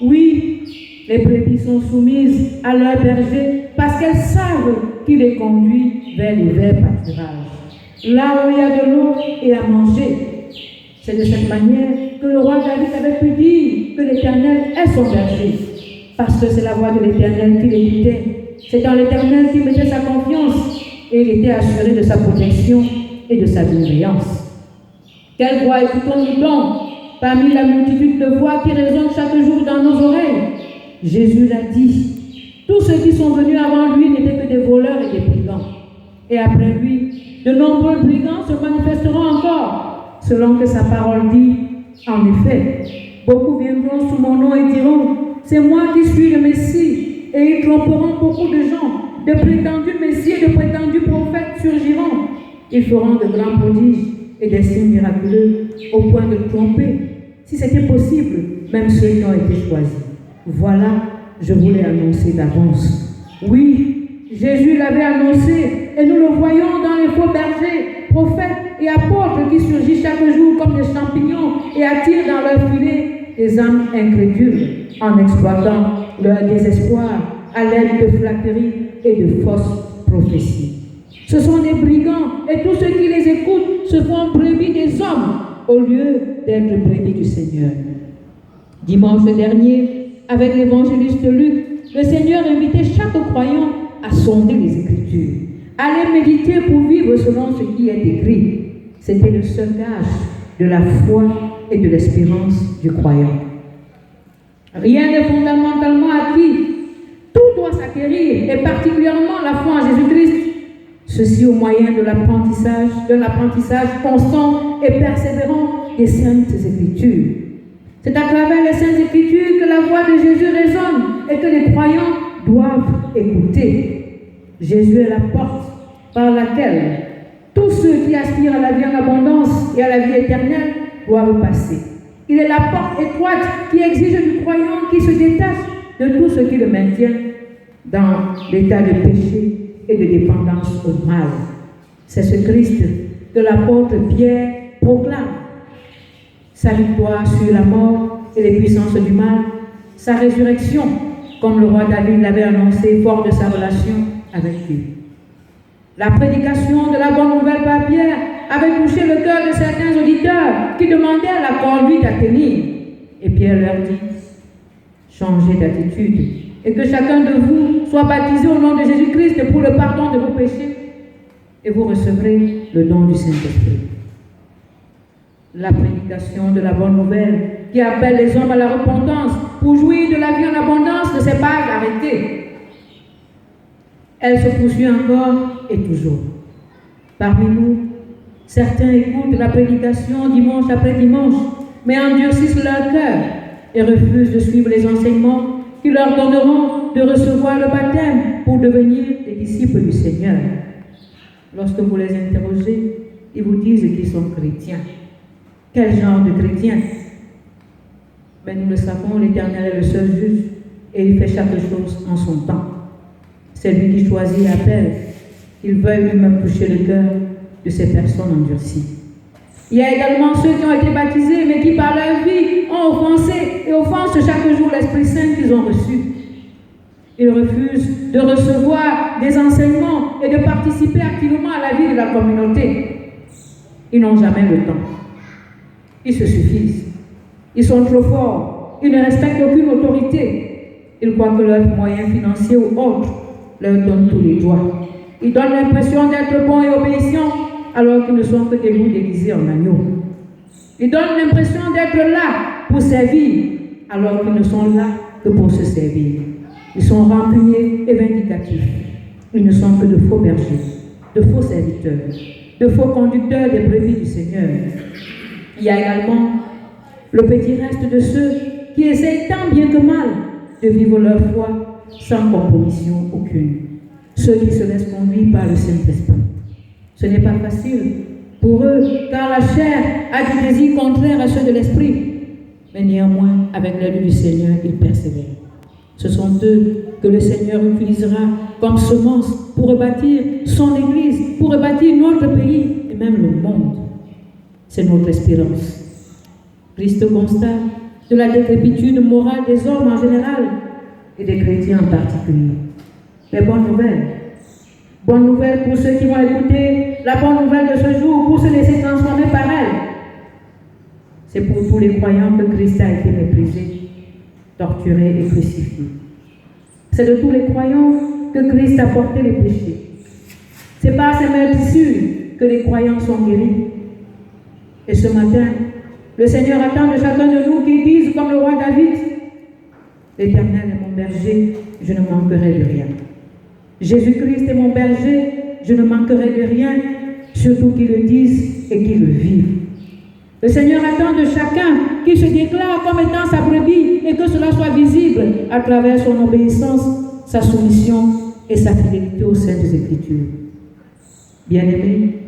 Oui, les brebis sont soumises à leur berger parce qu'elles savent qu'il les conduit vers les verts pâturages, là où il y a de l'eau et à manger. C'est de cette manière que le roi David avait pu dire que l'Éternel est son berger, parce que c'est la voix de l'Éternel qu'il écoutait. C'est dans l'Éternel qu'il mettait sa confiance et il était assuré de sa protection et de sa bienveillance. Quelle voix écoutons-nous donc parmi la multitude de voix qui résonnent chaque jour dans nos oreilles? Jésus l'a dit. Tous ceux qui sont venus avant lui n'étaient que des voleurs et des brigands. Et après lui, de nombreux brigands se manifesteront encore, selon que sa parole dit. En effet, beaucoup viendront sous mon nom et diront, c'est moi qui suis le Messie. Et ils tromperont beaucoup de gens. De prétendus Messies et de prétendus prophètes surgiront. Ils feront de grands prodiges et des signes miraculeux au point de tromper, si c'était possible, même ceux qui ont été choisis. Voilà, je vous l'ai annoncé d'avance. Oui, Jésus l'avait annoncé et nous le voyons dans les faux bergers, prophètes et apôtres qui surgissent chaque jour comme des champignons et attirent dans leur filet des âmes incrédules en exploitant leur désespoir à l'aide de flatteries et de fausses prophéties. Ce sont des brigands et tous ceux qui les écoutent se font brebis des hommes au lieu d'être brebis du Seigneur. Dimanche dernier, avec l'évangéliste Luc, le Seigneur invitait chaque croyant à sonder les Écritures, à les méditer pour vivre selon ce qui est écrit. C'était le seul gage de la foi et de l'espérance du croyant. Rien n'est fondamentalement acquis. Tout doit s'acquérir, et particulièrement la foi en Jésus-Christ. Ceci au moyen de l'apprentissage constant et persévérant des Saintes Écritures. C'est à travers les Saintes Écritures que la voix de Jésus résonne et que les croyants doivent écouter. Jésus est la porte par laquelle tous ceux qui aspirent à la vie en abondance et à la vie éternelle doivent passer. Il est la porte étroite qui exige du croyant qui se détache de tout ce qui le maintient dans l'état de péché et de dépendance au mal. C'est ce Christ que l'apôtre Pierre proclame. Sa victoire sur la mort et les puissances du mal, sa résurrection, comme le roi David l'avait annoncé, fort de sa relation avec Dieu. La prédication de la bonne nouvelle par Pierre avait touché le cœur de certains auditeurs qui demandaient la conduite à tenir. Et Pierre leur dit, changez d'attitude et que chacun de vous soit baptisé au nom de Jésus-Christ pour le pardon de vos péchés et vous recevrez le don du Saint-Esprit. La prédication de la bonne nouvelle qui appelle les hommes à la repentance pour jouir de la vie en abondance ne s'est pas arrêtée. Elle se poursuit encore et toujours. Parmi nous, certains écoutent la prédication dimanche après dimanche, mais endurcissent leur cœur et refusent de suivre les enseignements qui leur donneront de recevoir le baptême pour devenir des disciples du Seigneur. Lorsque vous les interrogez, ils vous disent qu'ils sont chrétiens. Quel genre de chrétiens? Mais nous le savons, l'Éternel est le seul juge et il fait chaque chose en son temps. C'est lui qui choisit et appelle. Il veuille lui-même toucher le cœur de ces personnes endurcies. Il y a également ceux qui ont été baptisés, mais qui par leur vie ont offensé et offensent chaque jour l'Esprit Saint qu'ils ont reçu. Ils refusent de recevoir des enseignements et de participer activement à la vie de la communauté. Ils n'ont jamais le temps. Ils se suffisent. Ils sont trop forts. Ils ne respectent aucune autorité. Ils croient que leurs moyens financiers ou autres leur donnent tous les droits. Ils donnent l'impression d'être bons et obéissants alors qu'ils ne sont que des loups déguisés en agneaux. Ils donnent l'impression d'être là pour servir alors qu'ils ne sont là que pour se servir. Ils sont rancuniers et vindicatifs. Ils ne sont que de faux bergers, de faux serviteurs, de faux conducteurs des brebis du Seigneur. Il y a également le petit reste de ceux qui essayent tant bien que mal de vivre leur foi sans compromission aucune. Ceux qui se laissent conduire par le Saint-Esprit. Ce n'est pas facile pour eux, car la chair a des désirs contraires à ceux de l'Esprit. Mais néanmoins, avec l'aide du Seigneur, ils persévèrent. Ce sont eux que le Seigneur utilisera comme semence pour rebâtir son Église, pour rebâtir notre pays et même le monde. C'est notre espérance. Christ constate de la décrépitude morale des hommes en général et des chrétiens en particulier. Mais bonne nouvelle pour ceux qui vont écouter la bonne nouvelle de ce jour, pour se laisser transformer par elle. C'est pour tous les croyants que Christ a été méprisé, torturé et crucifié. C'est de tous les croyants que Christ a porté les péchés. C'est par ces meurtrissures que les croyants sont guéris. Et ce matin, le Seigneur attend de chacun de nous qui dise comme le roi David, l'Éternel est mon berger, je ne manquerai de rien. Jésus-Christ est mon berger, je ne manquerai de rien, surtout qu'il le dise et qu'il le vive. Le Seigneur attend de chacun qui se déclare comme étant sa brebis et que cela soit visible à travers son obéissance, sa soumission et sa fidélité aux Saintes Écritures. Bien-aimé,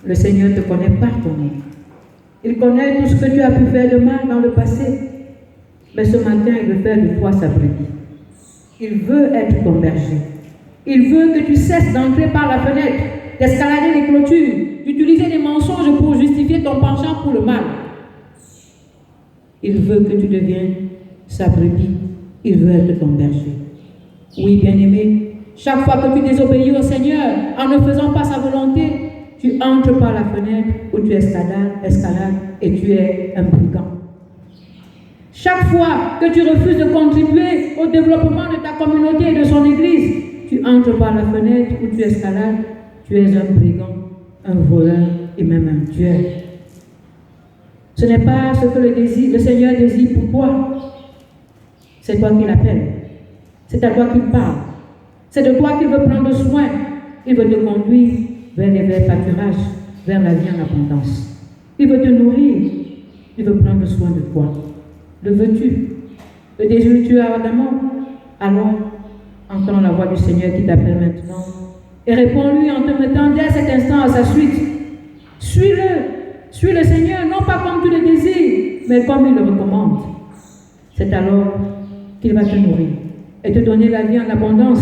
le Seigneur te connaît par ton nom. Il connaît tout ce que tu as pu faire de mal dans le passé. Mais ce matin, il veut faire de toi sa brebis. Il veut être ton berger. Il veut que tu cesses d'entrer par la fenêtre, d'escalader les clôtures, d'utiliser des mensonges pour justifier ton penchant pour le mal. Il veut que tu deviennes sa brebis. Il veut être ton berger. Oui, bien-aimé, chaque fois que tu désobéis au Seigneur en ne faisant pas sa volonté, tu entres par la fenêtre où tu escalades et tu es un brigand. Chaque fois que tu refuses de contribuer au développement de ta communauté et de son église, tu entres par la fenêtre où tu escalades, tu es un brigand, un voleur et même un tueur. Ce n'est pas ce que le Seigneur désire pour toi. C'est toi qui l'appelles. C'est à toi qu'il parle. C'est de toi qu'il veut prendre soin. Il veut te conduire vers les verts pâturages, vers la vie en abondance. Il veut te nourrir. Il veut prendre soin de toi. Le veux-tu? Le désires-tu ardemment? Alors, entends la voix du Seigneur qui t'appelle maintenant et réponds-lui en te mettant dès cet instant à sa suite. Suis-le. Suis le Seigneur, non pas comme tu le désires, mais comme il le recommande. C'est alors qu'il va te nourrir et te donner la vie en abondance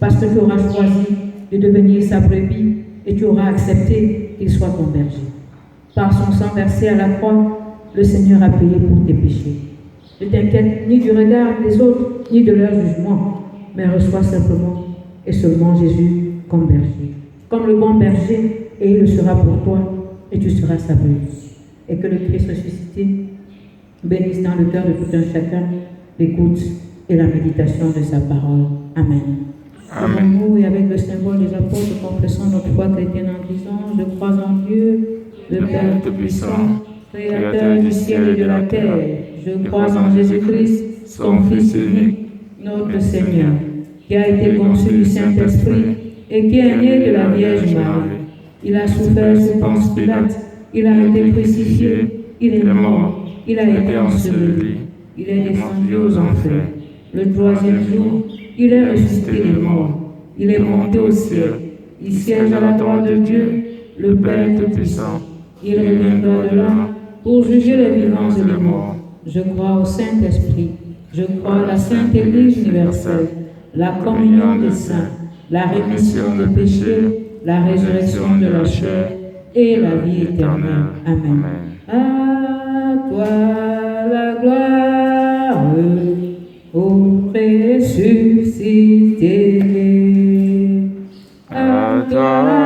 parce que tu auras choisi de devenir sa brebis et tu auras accepté qu'il soit ton berger. Par son sang versé à la croix, le Seigneur a payé pour tes péchés. Ne t'inquiète ni du regard des autres, ni de leur jugement, mais reçois simplement et seulement Jésus comme berger. Comme le bon berger, et il le sera pour toi, et tu seras sa brebis. Et que le Christ ressuscité bénisse dans le cœur de tout un chacun l'écoute et la méditation de sa parole. Amen. Amen. Nous, et avec le symbole des apôtres, confessons notre foi chrétienne en disant: je crois en Dieu, le Père Tout-Puissant, Créateur du ciel et de la terre. Je crois en Jésus-Christ, son Fils unique, notre Seigneur, qui a été conçu du Saint-Esprit et qui est né de la Vierge Marie. Il a souffert sous Ponce Pilate, il a été crucifié, il est mort, il a été enseveli, il est descendu aux enfers. Le troisième jour, il est ressuscité des morts, il est monté au ciel, il siège à la droite de Dieu, le Père Tout-Puissant. Il reviendra de là pour juger les vivants et les morts. Je crois au Saint-Esprit, je crois à la Sainte Église universelle, la communion des saints, la rémission des péchés, la résurrection de la chair et la vie éternelle. Amen. À toi la gloire, ô ressuscité. À toi